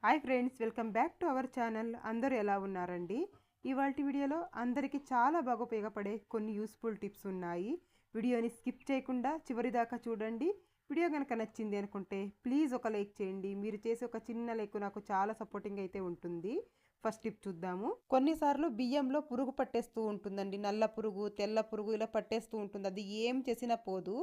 Hi friends, welcome back to our channel. అందరూ ఎలా ఉన్నారండి? ఇవాల్టి వీడియోలో అందరికీ చాలా బాగా ఉపయోగపడే కొన్ని యూస్ఫుల్ టిప్స్ ఉన్నాయి. వీడియోని స్కిప్ చేయకుండా చివరి దాకా చూడండి. వీడియో కనుక నచ్చింది అనుకుంటే ప్లీజ్ ఒక లైక్ చేయండి. మీరు చేసే ఒక చిన్న లైక్ నాకు చాలా సపోర్టింగ్ అయితే ఉంటుంది. ఫస్ట్ టిప్ చూద్దాము. కొన్నిసార్లు బియ్యంలో పురుగు పట్టేస్తూ ఉంటుందండి. నల్ల పురుగు, తెల్ల పురుగు ఇలా పట్టేస్తూ ఉంటుంది. అది ఏం చేసినా పోదు.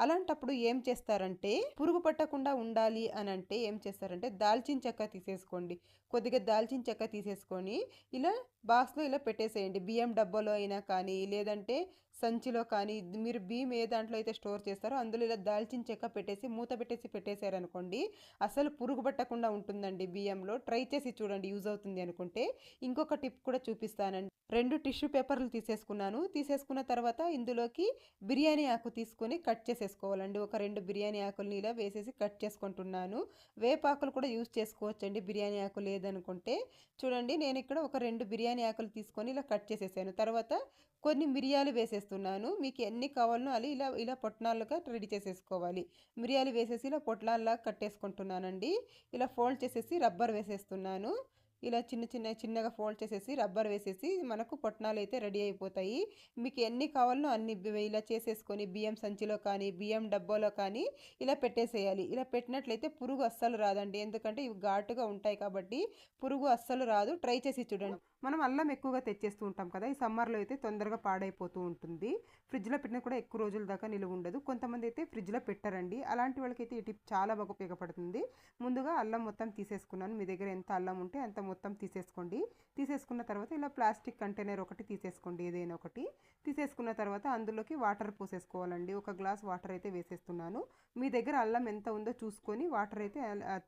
అలాంటప్పుడు ఏం చేస్తారంటే, పురుగు పట్టకుండా ఉండాలి అని అంటే ఏం చేస్తారంటే, దాల్చిన చెక్క తీసేసుకోండి. కొద్దిగా దాల్చిన చెక్క తీసేసుకొని ఇలా బాక్స్లో ఇలా పెట్టేసేయండి. బియ్యం డబ్బాలో అయినా కానీ, లేదంటే సంచిలో కానీ, మీరు బియ్యం ఏ దాంట్లో అయితే స్టోర్ చేస్తారో అందులో ఇలా దాల్చిన చెక్క పెట్టేసి మూత పెట్టేసి పెట్టేశారనుకోండి, అసలు పురుగు పట్టకుండా ఉంటుందండి బియ్యంలో. ట్రై చేసి చూడండి, యూజ్ అవుతుంది అనుకుంటే. ఇంకొక టిప్ కూడా చూపిస్తానండి. 2 టిష్యూ పేపర్లు తీసేసుకున్నాను. తీసేసుకున్న తర్వాత ఇందులోకి బిర్యానీ ఆకు తీసుకొని కట్ చేసేసుకోవాలండి. ఒక 2 బిర్యానీ ఆకుల్ని ఇలా వేసేసి కట్ చేసుకుంటున్నాను. వేపాకులు కూడా యూజ్ చేసుకోవచ్చండి బిర్యానీ ఆకు లేదనుకుంటే. చూడండి, నేను ఇక్కడ ఒక 2 బిర్యానీ ఆకులు తీసుకొని ఇలా కట్ చేసేసాను. తర్వాత కొన్ని మిరియాలు వేసేస్తున్నాను. మీకు ఎన్ని కావాలనో అది ఇలా ఇలా పొట్నాలుగా రెడీ చేసేసుకోవాలి. మిరియాలు వేసేసి ఇలా పొట్లాల్లా కట్టేసుకుంటున్నానండి. ఇలా ఫోల్డ్ చేసేసి రబ్బర్ వేసేస్తున్నాను. ఇలా చిన్నగా ఫోల్డ్ చేసేసి రబ్బర్ వేసేసి మనకు పొట్నాలు అయితే రెడీ అయిపోతాయి. మీకు ఎన్ని కావాలనో అన్ని ఇలా చేసేసుకొని బియ్యం సంచిలో కానీ, బియ్యం డబ్బాలో కానీ ఇలా పెట్టేసేయాలి. ఇలా పెట్టినట్లయితే పురుగు అస్సలు రాదండి. ఎందుకంటే ఇవి ఘాటుగా ఉంటాయి కాబట్టి పురుగు అస్సలు రాదు. ట్రై చేసి చూడండి. మనం అల్లం ఎక్కువగా తెచ్చేస్తూ ఉంటాం కదా, ఈ సమ్మర్లో అయితే తొందరగా పాడైపోతూ ఉంటుంది. ఫ్రిడ్జ్లో పెట్టినా కూడా ఎక్కువ రోజుల దాకా నిలువ ఉండదు. కొంతమంది అయితే ఫ్రిడ్జ్లో పెట్టారండి. అలాంటి వాళ్ళకైతే ఈ టిప్ చాలా బాగా ఉపయోగపడుతుంది. ముందుగా అల్లం మొత్తం తీసేసుకున్నాను. మీ దగ్గర ఎంత అల్లం ఉంటే అంత మొత్తం తీసేసుకోండి. తీసేసుకున్న తర్వాత ఇలా ప్లాస్టిక్ కంటైనర్ ఒకటి తీసేసుకోండి, ఏదైనా ఒకటి. తీసేసుకున్న తర్వాత అందులోకి వాటర్ పోసేసుకోవాలండి. ఒక గ్లాస్ వాటర్ అయితే వేసేస్తున్నాను. మీ దగ్గర అల్లం ఎంత ఉందో చూసుకొని వాటర్ అయితే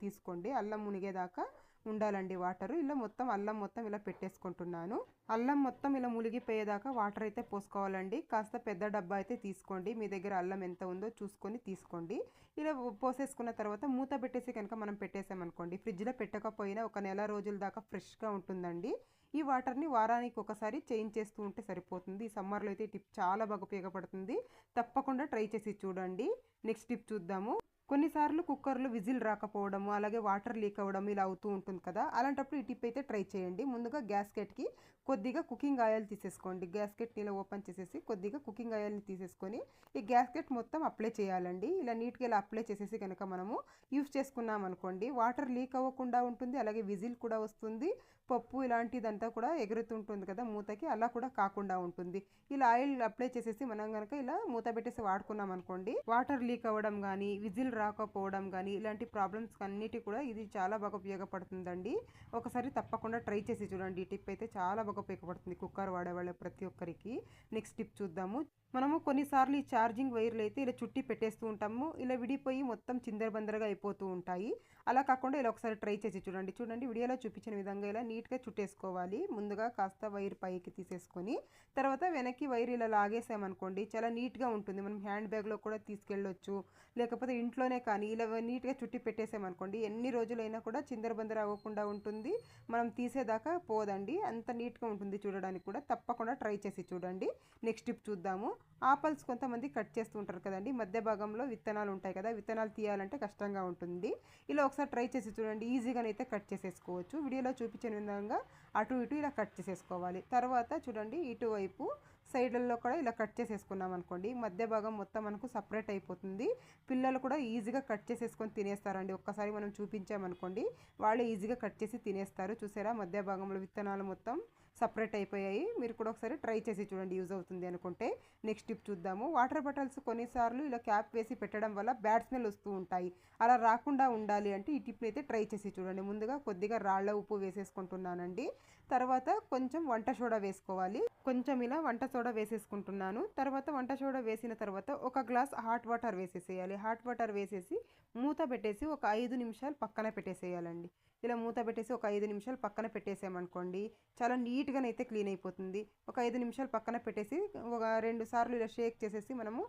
తీసుకోండి. అల్లం మునిగేదాకా ఉండాలండి వాటర్. ఇలా మొత్తం అల్లం మొత్తం ఇలా పెట్టేసుకుంటున్నాను. అల్లం మొత్తం ఇలా మునిగిపోయేదాకా వాటర్ అయితే పోసుకోవాలండి. కాస్త పెద్ద డబ్బా అయితే తీసుకోండి. మీ దగ్గర అల్లం ఎంత ఉందో చూసుకొని తీసుకోండి. ఇలా పోసేసుకున్న తర్వాత మూత పెట్టేసి కనుక మనం పెట్టేసామనుకోండి, ఫ్రిడ్జ్లో పెట్టకపోయినా ఒక నెల రోజుల దాకా ఫ్రెష్గా ఉంటుందండి. ఈ వాటర్ని వారానికి ఒకసారి చేంజ్ చేస్తూ ఉంటే సరిపోతుంది. ఈ సమ్మర్లో అయితే ఈ టిప్ చాలా బాగా ఉపయోగపడుతుంది. తప్పకుండా ట్రై చేసి చూడండి. నెక్స్ట్ టిప్ చూద్దాము. కొన్నిసార్లు కుక్కర్లో విజిల్ రాకపోవడము, అలాగే వాటర్ లీక్ అవ్వడం ఇలా అవుతూ ఉంటుంది కదా, అలాంటప్పుడు ఈ టిప్ అయితే ట్రై చేయండి. ముందుగా గ్యాస్కెట్కి కొద్దిగా కుకింగ్ ఆయిల్ తీసేసుకోండి. గ్యాస్కెట్ని ఇలా ఓపెన్ చేసేసి కొద్దిగా కుకింగ్ ఆయిల్ని తీసేసుకొని ఈ గ్యాస్కెట్ మొత్తం అప్లై చేయాలండి. ఇలా నీట్గా ఇలా అప్లై చేసేసి కనుక మనము యూస్ చేసుకున్నాం అనుకోండి, వాటర్ లీక్ అవ్వకుండా ఉంటుంది. అలాగే విజిల్ కూడా వస్తుంది. పప్పు ఇలాంటిదంతా కూడా ఎగురుతుంటుంది కదా మూతకి, అలా కూడా కాకుండా ఉంటుంది. ఇలా ఆయిల్ అప్లై చేసేసి మనం కనుక ఇలా మూత పెట్టేసి వాడుకున్నాం అనుకోండి, వాటర్ లీక్ అవ్వడం కానీ, విజిల్ రాకపోవడం కానీ, ఇలాంటి ప్రాబ్లమ్స్ అన్నిటి కూడా ఇది చాలా బాగా ఉపయోగపడుతుందండి. ఒకసారి తప్పకుండా ట్రై చేసి చూడండి. ఈ టిప్ అయితే చాలా బాగా ఉపయోగపడుతుంది కుక్కర్ వాడేవాళ్ళ ప్రతి ఒక్కరికి. నెక్స్ట్ టిప్ చూద్దాము. మనము కొన్నిసార్లు ఈ ఛార్జింగ్ వైర్లు అయితే ఇలా చుట్టి పెట్టేస్తూ ఉంటాము. ఇలా విడిపోయి మొత్తం చిందరబందరగా అయిపోతూ ఉంటాయి. అలా కాకుండా ఇలా ఒకసారి ట్రై చేసి చూడండి. చూడండి, వీడియోలో చూపించిన విధంగా ఇలా నీట్గా చుట్టేసుకోవాలి. ముందుగా కాస్త వైర్ పైకి తీసేసుకొని తర్వాత వెనక్కి వైర్ ఇలా లాగేసామనుకోండి, చాలా నీట్గా ఉంటుంది. మనం హ్యాండ్ బ్యాగ్లో కూడా తీసుకెళ్ళొచ్చు, లేకపోతే ఇంట్లోనే కానీ ఇలా నీట్గా చుట్టి పెట్టేసామనుకోండి, ఎన్ని రోజులైనా కూడా చిందరబందర అవ్వకుండా ఉంటుంది. మనం తీసేదాకా పోదండి, అంత నీట్గా ఉంటుంది చూడడానికి కూడా. తప్పకుండా ట్రై చేసి చూడండి. నెక్స్ట్ టిప్ చూద్దాము. ఆపల్స్ కొంతమంది కట్ చేస్తూ ఉంటారు కదండి, మధ్య భాగంలో విత్తనాలు ఉంటాయి కదా, విత్తనాలు తీయాలంటే కష్టంగా ఉంటుంది. ఇలా ఒకసారి ట్రై చేసి చూడండి, ఈజీగానైతే కట్ చేసేసుకోవచ్చు. వీడియోలో చూపించిన విధంగా అటు ఇటు ఇలా కట్ చేసేసుకోవాలి. తర్వాత చూడండి, ఇటువైపు సైడ్లలో కూడా ఇలా కట్ చేసేసుకున్నాం అనుకోండి, మధ్య భాగం మొత్తం మనకు సపరేట్ అయిపోతుంది. పిల్లలు కూడా ఈజీగా కట్ చేసేసుకొని తినేస్తారండి. ఒక్కసారి మనం చూపించామనుకోండి, వాళ్ళు ఈజీగా కట్ చేసి తినేస్తారు. చూసారా, మధ్య భాగంలో విత్తనాలు మొత్తం సపరేట్ అయిపోయాయి. మీరు కూడా ఒకసారి ట్రై చేసి చూడండి, యూజ్ అవుతుంది అనుకుంటే. నెక్స్ట్ టిప్ చూద్దాము. వాటర్ బాటిల్స్ కొన్నిసార్లు ఇలా క్యాప్ వేసి పెట్టడం వల్ల బ్యాడ్ స్మెల్ వస్తూ ఉంటాయి. అలా రాకుండా ఉండాలి అంటే ఈ టిప్ని అయితే ట్రై చేసి చూడండి. ముందుగా కొద్దిగా రాళ్ళ ఉప్పు వేసేసుకుంటున్నానండి. తర్వాత కొంచెం వంట సోడా వేసుకోవాలి. కొంచెం ఇలా వంట సోడా వేసేసుకుంటున్నాను. తర్వాత వంట సోడా వేసిన తర్వాత ఒక గ్లాస్ హాట్ వాటర్ వేసేసేయాలి. హాట్ వాటర్ వేసేసి మూత పెట్టేసి ఒక 5 నిమిషాలు పక్కన పెట్టేసేయాలండి. ఇలా మూత పెట్టేసి ఒక 5 నిమిషాలు పక్కన పెట్టేసామనుకోండి, చాలా నీట్గానైతే క్లీన్ అయిపోతుంది. ఒక 5 నిమిషాలు పక్కన పెట్టేసి ఒక 2 సార్లు ఇలా షేక్ చేసేసి మనము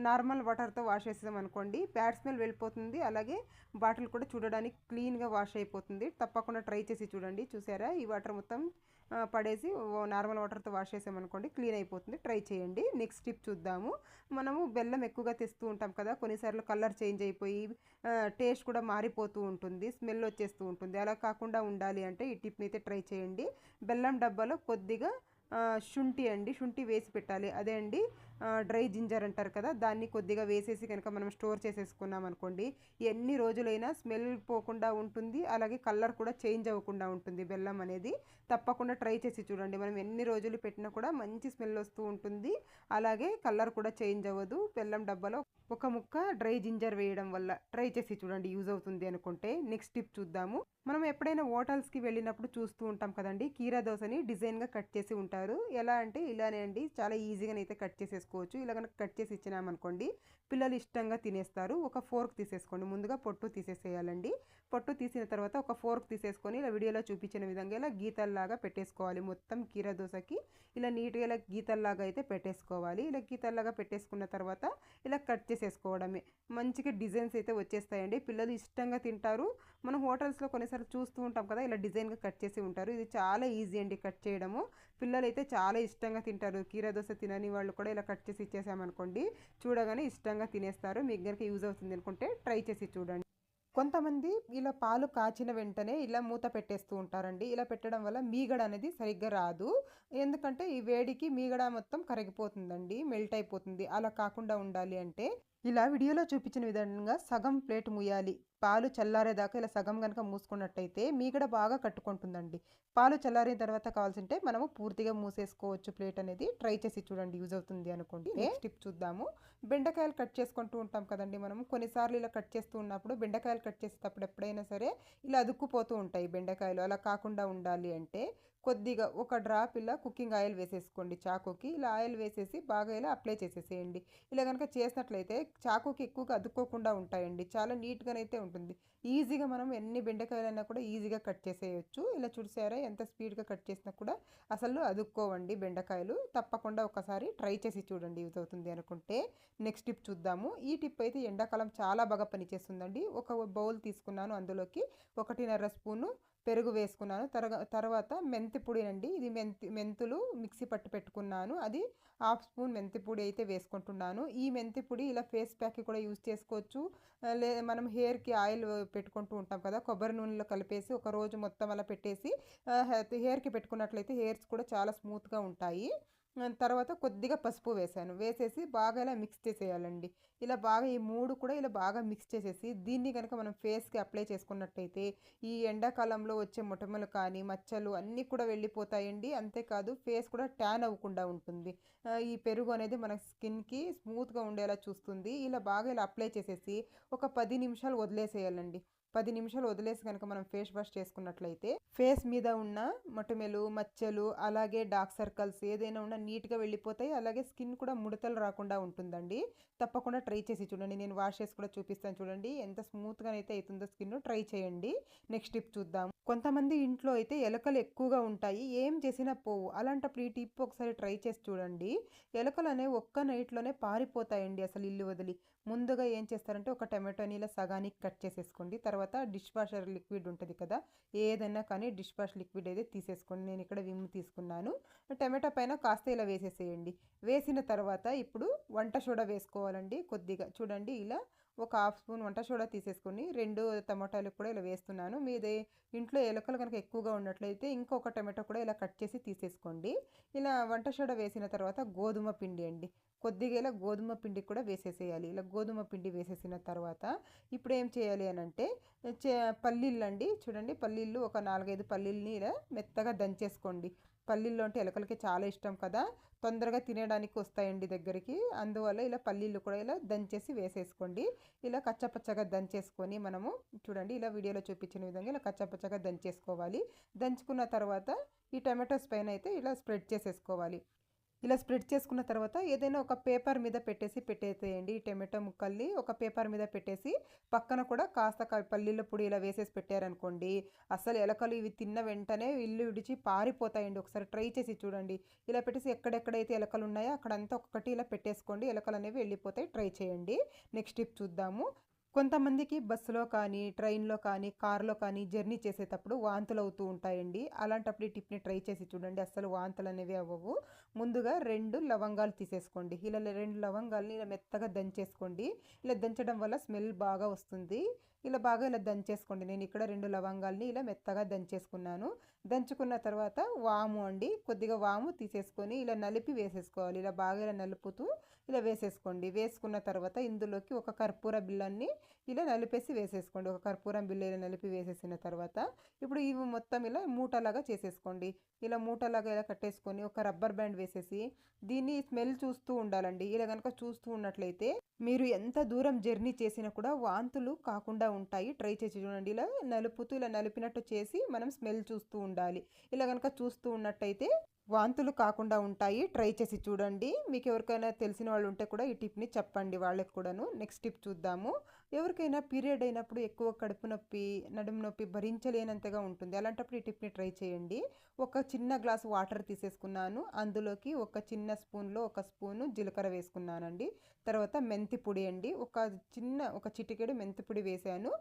నార్మల్ వాటర్తో వాష్ చేసామనుకోండి, బ్యాడ్ స్మెల్ వెళ్ళిపోతుంది. అలాగే బాటిల్ కూడా చూడడానికి క్లీన్గా వాష్ అయిపోతుంది. తప్పకుండా ట్రై చేసి చూడండి. చూసారా, ఈ వాటర్ మొత్తం పడేసి నార్మల్ వాటర్తో వాష్ చేసామనుకోండి, క్లీన్ అయిపోతుంది. ట్రై చేయండి. నెక్స్ట్ టిప్ చూద్దాము. మనము బెల్లం ఎక్కువగా తెస్తూ ఉంటాం కదా, కొన్నిసార్లు కలర్ చేంజ్ అయిపోయి టేస్ట్ కూడా మారిపోతూ ఉంటుంది, స్మెల్ వచ్చేస్తూ ఉంటుంది. అలా కాకుండా ఉండాలి అంటే ఈ టిప్ని అయితే ట్రై చేయండి. బెల్లం డబ్బాలో కొద్దిగా శుంఠి అండి, శుంఠి వేసి పెట్టాలి. అదే అండి డ్రై జింజర్ అంటారు కదా, దాన్ని కొద్దిగా వేసేసి కనుక మనం స్టోర్ చేసేసుకున్నాం అనుకోండి, ఎన్ని రోజులైనా స్మెల్ పోకుండా ఉంటుంది, అలాగే కలర్ కూడా చేంజ్ అవ్వకుండా ఉంటుంది బెల్లం అనేది. తప్పకుండా ట్రై చేసి చూడండి. మనం ఎన్ని రోజులు పెట్టినా కూడా మంచి స్మెల్ వస్తూ ఉంటుంది, అలాగే కలర్ కూడా చేంజ్ అవ్వదు. బెల్లం డబ్బాలో ఒక ముక్క డ్రై జింజర్ వేయడం వల్ల ట్రై చేసి చూడండి, యూజ్ అవుతుంది అనుకుంటే. నెక్స్ట్ టిప్ చూద్దాము. మనం ఎప్పుడైనా హోటల్స్కి వెళ్ళినప్పుడు చూస్తూ ఉంటాం కదండి, కీరా దోసని డిజైన్గా కట్ చేసి ఉంటారు. ఎలా అంటే ఇలానే అండి, చాలా ఈజీగానైతే కట్ చేసేసుకోవచ్చు. ఇలా కనుక కట్ చేసి ఇచ్చినామనుకోండి, పిల్లలు ఇష్టంగా తినేస్తారు. ఒక ఫోర్క్ తీసేసుకోండి, ముందుగా పొట్టు తీసేసేయాలండి. పొట్టు తీసిన తర్వాత ఒక ఫోర్క్ తీసేసుకొని ఇలా వీడియోలో చూపించిన విధంగా ఇలా గీతల్లాగా పెట్టేసుకోవాలి. మొత్తం కీరా దోసకి ఇలా నీట్గా ఇలా గీతల్లాగా అయితే పెట్టేసుకోవాలి. ఇలా గీతల్లాగా పెట్టేసుకున్న తర్వాత ఇలా కట్ చేసేసుకోవడమే. మంచిగా డిజైన్స్ అయితే వచ్చేస్తాయండి, పిల్లలు ఇష్టంగా తింటారు. మనం హోటల్స్లో కొన్నిసార్లు చూస్తూ ఉంటాం కదా, ఇలా డిజైన్గా కట్ చేసి ఉంటారు. ఇది చాలా ఈజీ అండి కట్ చేయడము. పిల్లలు అయితే చాలా ఇష్టంగా తింటారు. కీరా దోస తినని వాళ్ళు కూడా ఇలా కట్ చేసి ఇచ్చేసామనుకోండి, చూడగానే ఇష్టంగా తినేస్తారు. మీకు కనుక యూజ్ అవుతుంది అనుకుంటే ట్రై చేసి చూడండి. కొంతమంది ఇలా పాలు కాచిన వెంటనే ఇలా మూత పెట్టేస్తూ ఉంటారండి. ఇలా పెట్టడం వల్ల మీగడ అనేది సరిగ్గా రాదు. ఎందుకంటే ఈ వేడికి మీగడ మొత్తం కరిగిపోతుందండి, మెల్ట్ అయిపోతుంది. అలా కాకుండా ఉండాలి అంటే ఇలా వీడియోలో చూపించిన విధంగా సగం ప్లేట్ ముయ్యాలి. పాలు చల్లారేదాకా ఇలా సగం కనుక మూసుకున్నట్టయితే మీగడ బాగా కట్టుకుంటుందండి. పాలు చల్లారిన తర్వాత కావాల్సింటే మనము పూర్తిగా మూసేసుకోవచ్చు ప్లేట్ అనేది. ట్రై చేసి చూడండి, యూజ్ అవుతుంది అనుకోండి. నెక్స్ట్ టిప్ చూద్దాము. బెండకాయలు కట్ చేసుకుంటూ ఉంటాం కదండి మనము. కొన్నిసార్లు ఇలా కట్ చేస్తూ ఉన్నప్పుడు, బెండకాయలు కట్ చేసేటప్పుడు ఎప్పుడైనా సరే ఇలా అదుక్కుపోతూ ఉంటాయి బెండకాయలు. అలా కాకుండా ఉండాలి అంటే కొద్దిగా ఒక డ్రాప్ ఇలా కుకింగ్ ఆయిల్ వేసేసుకోండి చాకుకి. ఇలా ఆయిల్ వేసేసి బాగా ఇలా అప్లై చేసేసేయండి. ఇలా కనుక చేసినట్లయితే చాకుకి ఎక్కువగా అదుక్కోకుండా ఉంటాయండి, చాలా నీట్గానైతే ఉంటుంది. ఈజీగా మనం ఎన్ని బెండకాయలైనా కూడా ఈజీగా కట్ చేసేయచ్చు. ఇలా చూసారా ఎంత స్పీడ్గా కట్ చేసినా కూడా అసలు అదుక్కోవండి బెండకాయలు. తప్పకుండా ఒకసారి ట్రై చేసి చూడండి, యూజ్ అవుతుంది అనుకుంటే. నెక్స్ట్ టిప్ చూద్దాము. ఈ టిప్ అయితే ఎండాకాలం చాలా బాగా పనిచేస్తుందండి. ఒక బౌల్ తీసుకున్నాను, అందులోకి 1.5 స్పూను పెరుగు వేసుకున్నాను. తర్వాత మెంతి పొడి అండి, ఇది మెంతులు మిక్సీ పట్టి పెట్టుకున్నాను, అది 1/2 స్పూన్ మెంతి పొడి అయితే వేసుకుంటున్నాను. ఈ మెంతి పొడి ఇలా ఫేస్ ప్యాక్కి కూడా యూజ్ చేసుకోవచ్చు. మనం హెయిర్కి ఆయిల్ పెట్టుకుంటూ ఉంటాం కదా, కొబ్బరి నూనెలో కలిపేసి ఒక రోజు మొత్తం అలా పెట్టేసి హెయిర్కి పెట్టుకున్నట్లయితే హెయిర్స్ కూడా చాలా స్మూత్గా ఉంటాయి. తర్వాత కొద్దిగా పసుపు వేసాను, వేసేసి బాగా ఇలా మిక్స్ చేసేయాలండి. ఇలా బాగా ఈ 3 కూడా ఇలా బాగా మిక్స్ చేసేసి దీన్ని కనుక మనం ఫేస్కి అప్లై చేసుకున్నట్టయితే ఈ ఎండాకాలంలో వచ్చే మొటిమలు కానీ మచ్చలు అన్నీ కూడా వెళ్ళిపోతాయండి. అంతేకాదు ఫేస్ కూడా ట్యాన్ అవ్వకుండా ఉంటుంది. ఈ పెరుగు అనేది మన స్కిన్కి స్మూత్గా ఉండేలా చూస్తుంది. ఇలా బాగా ఇలా అప్లై చేసేసి ఒక 10 నిమిషాలు వదిలేసేయాలండి. 10 నిమిషాలు వదిలేసి కనుక మనం ఫేస్ వాష్ చేసుకున్నట్లయితే ఫేస్ మీద ఉన్న మొటిమలు, మచ్చలు, అలాగే డార్క్ సర్కిల్స్ ఏదైనా ఉన్నా నీట్గా వెళ్ళిపోతాయి. అలాగే స్కిన్ కూడా ముడతలు రాకుండా ఉంటుందండి. తప్పకుండా ట్రై చేసి చూడండి. నేను వాష్ చేసి కూడా చూపిస్తాను చూడండి, ఎంత స్మూత్గా అయితే అవుతుందో స్కిన్. ట్రై చేయండి. నెక్స్ట్ టిప్ చూద్దాం. కొంతమంది ఇంట్లో అయితే ఎలకలు ఎక్కువగా ఉంటాయి, ఏం చేసినా పోవు. అలాంటప్పుడు ఈ టిప్ ఒకసారి ట్రై చేసి చూడండి. ఎలకలు అనేవి ఒక్క నైట్లోనే పారిపోతాయండి అసలు ఇల్లు వదిలి. ముందుగా ఏం చేస్తారంటే ఒక టమాటోని ఇలా సగానికి కట్ చేసేసుకోండి. తర్వాత డిష్ వాషర్ లిక్విడ్ ఉంటుంది కదా, ఏదైనా కానీ డిష్ వాష్ లిక్విడ్ అయితే తీసేసుకోండి. నేను ఇక్కడ విమ్ తీసుకున్నాను. టమాటో పైన కాస్త ఇలా వేసేసేయండి. వేసిన తర్వాత ఇప్పుడు వంట సోడా వేసుకోవాలండి కొద్దిగా. చూడండి ఇలా ఒక 1/2 స్పూన్ వంట సోడా తీసేసుకొని 2 టమాటాలు కూడా ఇలా వేస్తున్నాను. మీదే ఇంట్లో ఎలకలు కనుక ఎక్కువగా ఉన్నట్లయితే ఇంకొక టమాటో కూడా ఇలా కట్ చేసి తీసేసుకోండి. ఇలా వంట సోడా వేసిన తర్వాత గోధుమ పిండి అండి, కొద్దిగా ఇలా గోధుమ పిండి కూడా వేసేసేయాలి. ఇలా గోధుమ పిండి వేసేసిన తర్వాత ఇప్పుడు ఏం చేయాలి అని అంటే పల్లీలు అండి, చూడండి పల్లీలు ఒక 4-5 పల్లీలని ఇలా మెత్తగా దంచేసుకోండి. పల్లీలు అంటే ఎలకలకి చాలా ఇష్టం కదా, తొందరగా తినడానికి వస్తాయండి దగ్గరికి. అందువల్ల ఇలా పల్లీలు కూడా ఇలా దంచేసి వేసేసుకోండి. ఇలా కచ్చపచ్చగా దంచేసుకొని మనము చూడండి ఇలా వీడియోలో చూపించిన విధంగా ఇలా కచ్చపచ్చగా దంచేసుకోవాలి. దంచుకున్న తర్వాత ఈ టమాటోస్ పైన అయితే ఇలా స్ప్రెడ్ చేసేసుకోవాలి. ఇలా స్ప్రెడ్ చేసుకున్న తర్వాత ఏదైనా ఒక పేపర్ మీద పెట్టేసేయండి. ఈ టమాటో ముక్కల్ని ఒక పేపర్ మీద పెట్టేసి పక్కన కూడా కాస్త పల్లీల పొడి ఇలా వేసేసి పెట్టారనుకోండి, అసలు ఎలకలు ఇవి తిన్న వెంటనే ఇల్లు విడిచి పారిపోతాయండి. ఒకసారి ట్రై చేసి చూడండి. ఇలా పెట్టేసి ఎక్కడెక్కడైతే ఎలకలు ఉన్నాయో అక్కడంతా ఒక్కటి ఇలా పెట్టేసుకోండి, ఎలకలు అనేవి వెళ్ళిపోతాయి. ట్రై చేయండి. నెక్స్ట్ టిప్ చూద్దాము. కొంతమందికి బస్సులో కానీ, ట్రైన్‌లో కానీ, కార్‌లో కానీ జర్నీ చేసేటప్పుడు వాంతులవుతూ ఉంటాయండి. అలాంటప్పుడు ఈ టిప్‌ని ట్రై చేసి చూడండి. అస్సలు వాంతులనేవి అవ్వవు. ముందుగా 2 లవంగాలు తీసేసుకోండి. ఇలా 2 లవంగాల్ని ఇలా మెత్తగా దంచేసుకోండి. ఇలా దంచడం వల్ల స్మెల్ బాగా వస్తుంది. ఇలా దంచేసుకోండి. నేను ఇక్కడ 2 లవంగాల్ని ఇలా మెత్తగా దంచేసుకున్నాను. దంచుకున్న తర్వాత వాము అండి. కొద్దిగా వాము తీసేసుకొని ఇలా నలిపి వేసేసుకోవాలి. ఇలా బాగా ఇలా నలుపుతూ ఇలా వేసేసుకోండి. వేసుకున్న తర్వాత ఇందులోకి ఒక కర్పూర బిళ్ళని ఇలా నలిపేసి వేసేసుకోండి. ఒక కర్పూరం బిళ్ళ ఇలా నలిపి వేసేసిన తర్వాత ఇప్పుడు ఇవి మొత్తం ఇలా మూటలాగా చేసేసుకోండి. ఇలా మూటలాగా ఇలా కట్టేసుకొని ఒక రబ్బర్ బ్యాండ్ వేసేసి దీన్ని స్మెల్ చూస్తూ ఉండాలండి. ఇలా కనుక చూస్తూ ఉన్నట్లయితే మీరు ఎంత దూరం జర్నీ చేసినా కూడా వాంతులు కాకుండా ఉంటాయి. ట్రై చేసి చూడండి. ఇలా నలుపుతూ ఇలా నలిపినట్టు చేసి మనం స్మెల్ చూస్తూ ఉండాలి. ఇలా కనుక చూస్తూ ఉన్నట్టయితే వాంతులు కాకుండా ఉంటాయి. ట్రై చేసి చూడండి. మీకు ఎవరికైనా తెలిసిన వాళ్ళు ఉంటే కూడా ఈ టిప్ని చెప్పండి వాళ్ళకి కూడాను. నెక్స్ట్ టిప్ చూద్దాము. ఎవరికైనా పీరియడ్ అయినప్పుడు ఎక్కువ కడుపు నొప్పి, నడుము నొప్పి భరించలేనంతగా ఉంటుంది. అలాంటప్పుడు ఈ టిప్ని ట్రై చేయండి. ఒక చిన్న గ్లాస్ వాటర్ తీసేసుకున్నాను. అందులోకి ఒక చిన్న స్పూన్లో ఒక స్పూను జీలకర్ర వేసుకున్నానండి. తర్వాత మెంతి పొడి అండి. ఒక చిటికెడు మెంతి పొడి వేసాను.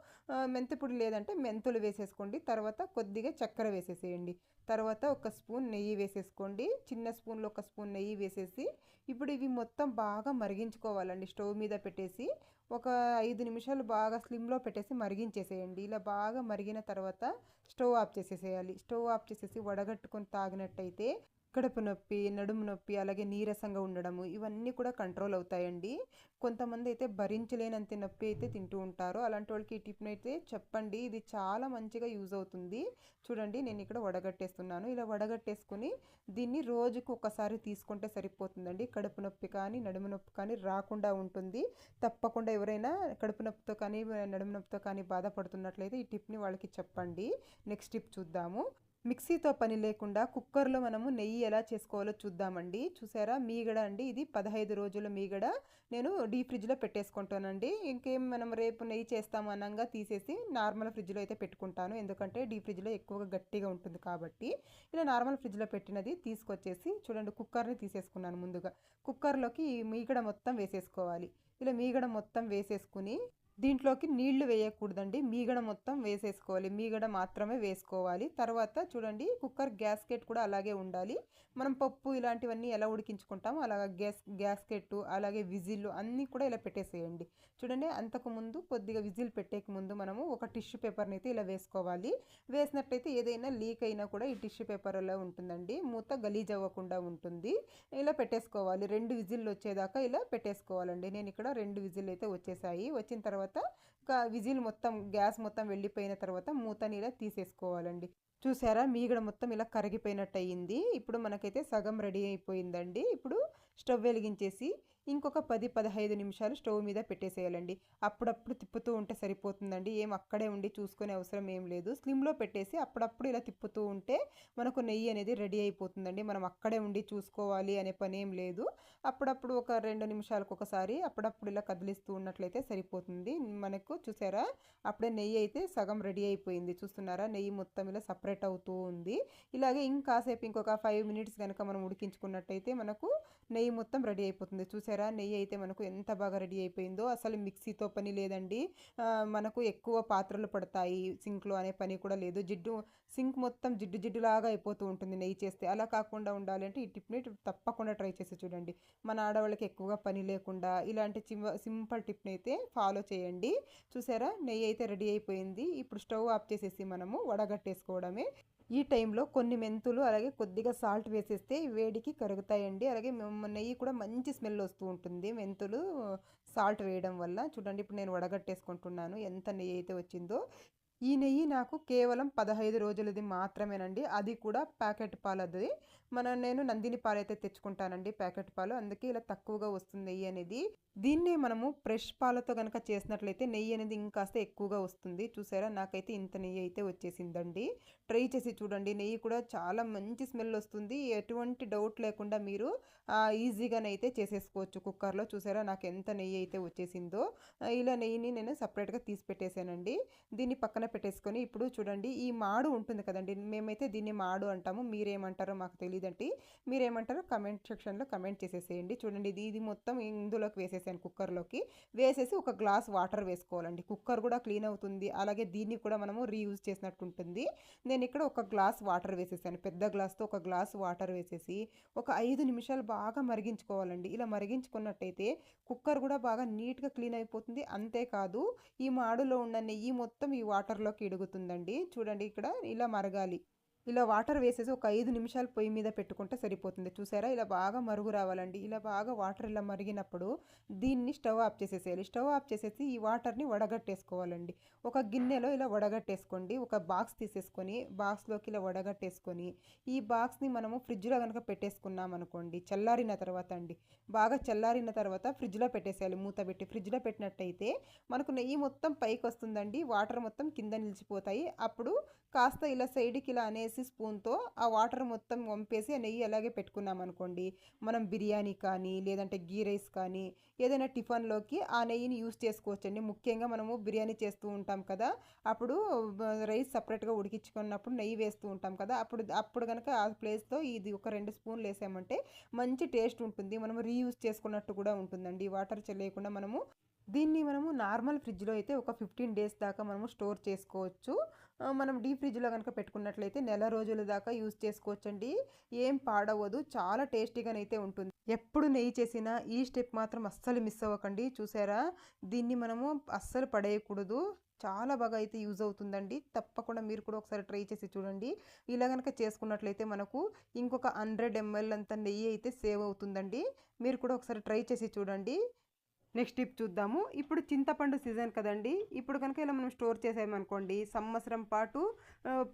మెంతి పొడి లేదంటే మెంతులు వేసేసుకోండి. తర్వాత కొద్దిగా చక్కెర వేసేసేయండి. తర్వాత ఒక స్పూన్ నెయ్యి వేసేసుకోండి. చిన్న స్పూన్లో ఒక స్పూన్ నెయ్యి వేసేసి ఇప్పుడు ఇవి మొత్తం బాగా మరిగించుకోవాలండి. స్టవ్ మీద పెట్టేసి ఒక 5 నిమిషాలు బాగా స్లిమ్లో పెట్టేసి మరిగించేసేయండి. ఇలా బాగా మరిగిన తర్వాత స్టవ్ ఆఫ్ చేసేసేయాలి. స్టవ్ ఆఫ్ చేసేసి వడగట్టుకొని తాగినట్టయితే కడుపు నొప్పి, నడుము నొప్పి, అలాగే నీరసంగా ఉండడము ఇవన్నీ కూడా కంట్రోల్ అవుతాయండి. కొంతమంది అయితే భరించలేనంత నొప్పి అయితే తింటూ ఉంటారు. అలాంటి వాళ్ళకి ఈ టిప్ని అయితే చెప్పండి. ఇది చాలా మంచిగా యూజ్ అవుతుంది. చూడండి నేను ఇక్కడ వడగట్టేస్తున్నాను. ఇలా వడగట్టేసుకుని దీన్ని రోజుకు ఒకసారి తీసుకుంటే సరిపోతుందండి. కడుపు నొప్పి కానీ, నడుము నొప్పి కానీ రాకుండా ఉంటుంది. తప్పకుండా ఎవరైనా కడుపు నొప్పితో కానీ, నడుము నొప్పితో కానీ బాధపడుతున్నట్లయితే ఈ టిప్ని వాళ్ళకి చెప్పండి. నెక్స్ట్ టిప్ చూద్దాము. మిక్సీతో పని లేకుండా కుక్కర్లో మనము నెయ్యి ఎలా చేసుకోవాలో చూద్దామండి. చూసారా మీగడ అండి. ఇది 15 రోజుల మీగడ నేను డీప్ ఫ్రిడ్జ్లో పెట్టేసుకుంటానండి. ఇంకేం మనం రేపు నెయ్యి చేస్తాము అనంగా తీసేసి నార్మల్ ఫ్రిడ్జ్లో అయితే పెట్టుకుంటాను. ఎందుకంటే డీప్ ఫ్రిడ్జ్లో ఎక్కువగా గట్టిగా ఉంటుంది కాబట్టి. ఇలా నార్మల్ ఫ్రిడ్జ్లో పెట్టినది తీసుకొచ్చేసి చూడండి కుక్కర్ని తీసేసుకున్నాను ముందుగా. కుక్కర్లోకి ఈ మీగడ మొత్తం వేసేసుకోవాలి. ఇలా మీగడ మొత్తం వేసేసుకుని దీంట్లోకి నీళ్లు వేయకూడదండి. మీగడ మొత్తం వేసేసుకోవాలి. మీగడ మాత్రమే వేసుకోవాలి. తర్వాత చూడండి కుక్కర్ గ్యాస్కెట్ కూడా అలాగే ఉండాలి. మనం పప్పు ఇలాంటివన్నీ ఎలా ఉడికించుకుంటామో అలాగా గ్యాస్కెట్ అలాగే విజిల్లు అన్నీ కూడా ఇలా పెట్టేసేయండి. చూడండి అంతకుముందు కొద్దిగా విజిల్ పెట్టేక ముందు మనము ఒక టిష్యూ పేపర్ని అయితే ఇలా వేసుకోవాలి. వేసినట్టయితే ఏదైనా లీక్ అయినా కూడా ఈ టిష్యూ పేపర్లో ఉంటుందండి. మూత గలీజ్ అవ్వకుండా ఉంటుంది. ఇలా పెట్టేసుకోవాలి. 2 విజిల్లు వచ్చేదాకా ఇలా పెట్టేసుకోవాలండి. నేను ఇక్కడ 2 విజిల్లు అయితే వచ్చేసాయి. వచ్చిన తర్వాత విజిల్ మొత్తం గ్యాస్ మొత్తం వెళ్ళిపోయిన తర్వాత మూతని ఇలా తీసేసుకోవాలండి. చూసారా మీగడ మొత్తం ఇలా కరిగిపోయినట్టు అయ్యింది. ఇప్పుడు మనకైతే సగం రెడీ అయిపోయిందండి. ఇప్పుడు స్టవ్ వెలిగించేసి ఇంకొక 10-15 నిమిషాలు స్టవ్ మీద పెట్టేసేయాలండి. అప్పుడప్పుడు తిప్పుతూ ఉంటే సరిపోతుందండి. ఏం అక్కడే ఉండి చూసుకునే అవసరం ఏం లేదు. స్లిమ్లో పెట్టేసి అప్పుడప్పుడు ఇలా తిప్పుతూ ఉంటే మనకు నెయ్యి అనేది రెడీ అయిపోతుందండి. మనం అక్కడే ఉండి చూసుకోవాలి అనే పని ఏం లేదు. అప్పుడప్పుడు ఒక 2 నిమిషాలకు ఒకసారి అప్పుడప్పుడు ఇలా కదిలిస్తూ ఉన్నట్లయితే సరిపోతుంది. మనకు చూసారా అప్పుడే నెయ్యి అయితే సగం రెడీ అయిపోయింది. చూస్తున్నారా నెయ్యి మొత్తం ఇలా సపరేట్ అవుతూ ఉంది. ఇలాగే ఇంకాసేపు ఇంకొక 5 మినిట్స్ కనుక మనం ఉడికించుకున్నట్టయితే మనకు నెయ్యి మొత్తం రెడీ అయిపోతుంది. చూసారా నెయ్యి అయితే మనకు ఎంత బాగా రెడీ అయిపోయిందో. అసలు మిక్సీతో పని లేదండి. మనకు ఎక్కువ పాత్రలు పడతాయి సింక్లో అనే పని కూడా లేదు. సింక్ మొత్తం జిడ్డులాగా అయిపోతూ ఉంటుంది నెయ్యి చేస్తే. అలా కాకుండా ఉండాలంటే ఈ టిప్ని తప్పకుండా ట్రై చేసి చూడండి. మన ఆడవాళ్ళకి ఎక్కువగా పని లేకుండా ఇలాంటి సింపుల్ టిప్ని అయితే ఫాలో చేయండి. చూసారా నెయ్యి అయితే రెడీ అయిపోయింది. ఇప్పుడు స్టవ్ ఆఫ్ చేసేసి మనము వడగట్టేసుకోవడమే. ఈ టైంలో కొన్ని మెంతులు అలాగే కొద్దిగా సాల్ట్ వేసేస్తే వేడికి కరుగుతాయండి. అలాగే నెయ్యి కూడా మంచి స్మెల్ వస్తూ ఉంటుంది మెంతులు సాల్ట్ వేయడం వల్ల. చూడండి ఇప్పుడు నేను వడగట్టేసుకుంటున్నాను ఎంత నెయ్యి అయితే వచ్చిందో. ఈ నెయ్యి నాకు కేవలం 15 రోజులది మాత్రమేనండి. అది కూడా ప్యాకెట్ పాలది. నేను నందిని పాలు అయితే తెచ్చుకుంటానండి ప్యాకెట్ పాలు. అందుకే ఇలా తక్కువగా వస్తుంది నెయ్యి అనేది. దీన్నే మనము ఫ్రెష్ పాలతో కనుక చేసినట్లయితే నెయ్యి అనేది ఇంకాస్త ఎక్కువగా వస్తుంది. చూసారా నాకైతే ఇంత నెయ్యి అయితే వచ్చేసిందండి. ట్రై చేసి చూడండి. నెయ్యి కూడా చాలా మంచి స్మెల్ వస్తుంది. ఎటువంటి డౌట్ లేకుండా మీరు ఈజీగానైతే చేసేసుకోవచ్చు కుక్కర్లో. చూసారా నాకు ఎంత నెయ్యి అయితే వచ్చేసిందో. ఇలా నెయ్యిని నేను సపరేట్గా తీసి పెట్టేశానండి. దీన్ని పక్కన పెట్టేసుకొని ఇప్పుడు చూడండి ఈ మాడు ఉంటుంది కదండి, మేమైతే దీన్ని మాడు అంటాము, మీరేమంటారో మాకు తెలియదండి. మీరేమంటారో కమెంట్ సెక్షన్లో కమెంట్ చేసేసేయండి. చూడండి ఇది మొత్తం ఇందులోకి వేసేసాను, కుక్కర్లోకి వేసేసి ఒక గ్లాస్ వాటర్ వేసుకోవాలండి. కుక్కర్ కూడా క్లీన్ అవుతుంది, అలాగే దీన్ని కూడా మనము రీయూజ్ చేసినట్టు ఉంటుంది. నేను ఇక్కడ ఒక గ్లాస్ వాటర్ వేసేసాను, పెద్ద గ్లాస్తో ఒక గ్లాస్ వాటర్ వేసేసి ఒక 5 నిమిషాలు బాగా మరిగించుకోవాలండి. ఇలా మరిగించుకున్నట్టయితే కుక్కర్ కూడా బాగా నీట్గా క్లీన్ అయిపోతుంది. అంతేకాదు ఈ మాడులో ఉన్న నెయ్యి మొత్తం ఈ వాటర్లోకి ఇడుగుతుందండి. చూడండి ఇక్కడ ఇలా మరగాలి. ఇలా వాటర్ వేసేసి ఒక 5 నిమిషాలు పొయ్యి మీద పెట్టుకుంటే సరిపోతుంది. చూసారా ఇలా బాగా మరుగు రావాలండి. ఇలా బాగా వాటర్ ఇలా మరిగినప్పుడు దీన్ని స్టవ్ ఆఫ్ చేసేసేయాలి. స్టవ్ ఆఫ్ చేసేసి ఈ వాటర్ని వడగట్టేసుకోవాలండి. ఒక గిన్నెలో ఇలా వడగట్టేసుకోండి. ఒక బాక్స్ తీసేసుకొని బాక్స్లోకి ఇలా వడగట్టేసుకొని ఈ బాక్స్ని మనము ఫ్రిడ్జ్లో కనుక పెట్టేసుకున్నాం అనుకోండి, చల్లారిన తర్వాత అండి, బాగా చల్లారిన తర్వాత ఫ్రిడ్జ్లో పెట్టేసేయాలి. మూత పెట్టి ఫ్రిడ్జ్లో పెట్టినట్టయితే మనకు నెయ్యి మొత్తం పైకి వస్తుందండి, వాటర్ మొత్తం కింద నిలిచిపోతాయి. అప్పుడు కాస్త ఇలా సైడ్కి ఇలా అనేసి స్పూన్తో ఆ వాటర్ మొత్తం వంపేసి ఆ నెయ్యి అలాగే పెట్టుకున్నాం అనుకోండి, మనం బిర్యానీ కానీ లేదంటే గీ రైస్ కానీ ఏదైనా టిఫిన్లోకి ఆ నెయ్యిని యూస్ చేసుకోవచ్చండి. ముఖ్యంగా మనము బిర్యానీ చేస్తూ ఉంటాం కదా, అప్పుడు రైస్ సపరేట్గా ఉడికించుకున్నప్పుడు నెయ్యి వేస్తూ ఉంటాం కదా, అప్పుడు కనుక ఆ ప్లేస్లో ఇది ఒక 2 స్పూన్లు వేసామంటే మంచి టేస్ట్ ఉంటుంది. మనము రీయూజ్ చేసుకున్నట్టు కూడా ఉంటుందండి. వాటర్ చెల్లేయకుండా దీన్ని మనము నార్మల్ ఫ్రిడ్జ్లో అయితే ఒక 15 డేస్ దాకా మనము స్టోర్ చేసుకోవచ్చు. మనం డీప్ ఫ్రిడ్జ్లో కనుక పెట్టుకున్నట్లయితే నెల రోజుల దాకా యూస్ చేసుకోవచ్చండి. ఏం పాడవదు, చాలా టేస్టీగానైతే ఉంటుంది. ఎప్పుడు నెయ్యి చేసినా ఈ స్టెప్ మాత్రం అస్సలు మిస్ అవ్వకండి. చూసారా దీన్ని మనము అస్సలు పడేయకూడదు, చాలా బాగా అయితే యూజ్ అవుతుందండి. తప్పకుండా మీరు కూడా ఒకసారి ట్రై చేసి చూడండి. ఇలా కనుక చేసుకున్నట్లయితే మనకు ఇంకొక 100 ml అంత నెయ్యి అయితే సేవ్ అవుతుందండి. మీరు కూడా ఒకసారి ట్రై చేసి చూడండి. నెక్స్ట్ టిప్ చూద్దాము. ఇప్పుడు చింతపండు సీజన్ కదండి, ఇప్పుడు కనుక ఇలా మనం స్టోర్ చేసామనుకోండి సంవత్సరం పాటు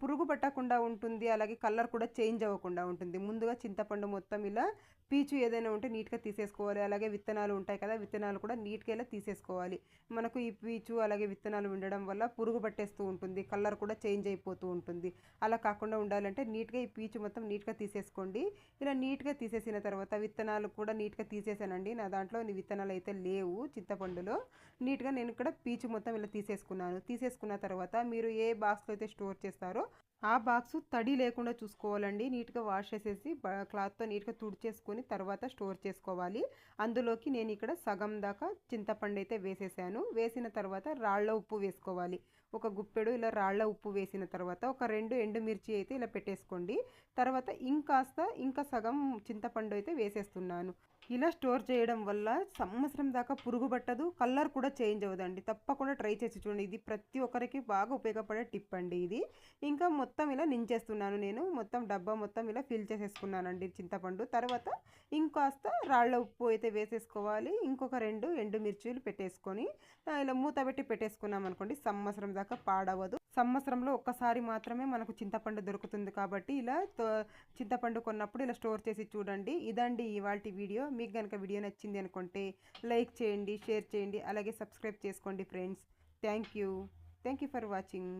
పురుగు పట్టకుండా ఉంటుంది, అలాగే కలర్ కూడా చేంజ్ అవ్వకుండా ఉంటుంది. ముందుగా చింతపండు మొత్తం ఇలా పీచు ఏదైనా ఉంటే నీట్గా తీసేసుకోవాలి. అలాగే విత్తనాలు ఉంటాయి కదా, విత్తనాలు కూడా నీట్గా ఇలా తీసేసుకోవాలి. మనకు ఈ పీచు అలాగే విత్తనాలు ఉండడం వల్ల పురుగు పట్టేస్తూ ఉంటుంది, కలర్ కూడా చేంజ్ అయిపోతూ ఉంటుంది. అలా కాకుండా ఉండాలంటే నీట్గా ఈ పీచు మొత్తం నీట్గా తీసేసుకోండి. ఇలా నీట్గా తీసేసిన తర్వాత విత్తనాలు కూడా నీట్గా తీసేసానండి. నా దాంట్లో విత్తనాలు అయితే లేవు చింతపండులో. నీట్గా నేను ఇక్కడ పీచు మొత్తం ఇలా తీసేసుకున్న తర్వాత మీరు ఏ బాక్స్లో అయితే స్టోర్ చేస్తారో ఆ బాక్స్ తడి లేకుండా చూసుకోవాలండి. నీట్గా వాష్ చేసేసి క్లాత్తో నీట్గా తుడిచేసుకొని తర్వాత స్టోర్ చేసుకోవాలి. అందులోకి నేను ఇక్కడ సగం దాకా చింతపండు అయితే వేసేసాను. వేసిన తర్వాత రాళ్ళ ఉప్పు వేసుకోవాలి. ఒక గుప్పెడు ఇలా రాళ్ళ ఉప్పు వేసిన తర్వాత ఒక 2 ఎండుమిర్చి అయితే ఇలా పెట్టేసుకోండి. తర్వాత ఇంకా సగం చింతపండు అయితే వేసేస్తున్నాను. ఇలా స్టోర్ చేయడం వల్ల సంవత్సరం దాకా పురుగు పట్టదు, కలర్ కూడా చేంజ్ అవ్వదండి. తప్పకుండా ట్రై చేసి చూడండి. ఇది ప్రతి ఒక్కరికి బాగా ఉపయోగపడే టిప్ అండి ఇది. ఇంకా మొత్తం ఇలా నించేస్తున్నాను, నేను మొత్తం డబ్బా మొత్తం ఇలా ఫిల్ చేసేసుకున్నానండి చింతపండు. తర్వాత ఇంకాస్త రాళ్ళ ఉప్పు అయితే వేసేసుకోవాలి. ఇంకొక 2 ఎండుమిర్చీలు పెట్టేసుకొని ఇలా మూత పెట్టి పెట్టేసుకున్నాం అనుకోండి సంవత్సరం దాకా పాడవదు. సంవత్సరంలో ఒక్కసారి మాత్రమే మనకు చింతపండు దొరుకుతుంది కాబట్టి ఇలా చింతపండు కొన్నప్పుడు ఇలా స్టోర్ చేసి చూడండి. ఇదండి ఇవాల్టి వీడియో. మీకు కనుక వీడియో నచ్చింది అనుకుంటే లైక్ చేయండి, షేర్ చేయండి, అలాగే సబ్స్క్రైబ్ చేసుకోండి friends. Thank you for watching.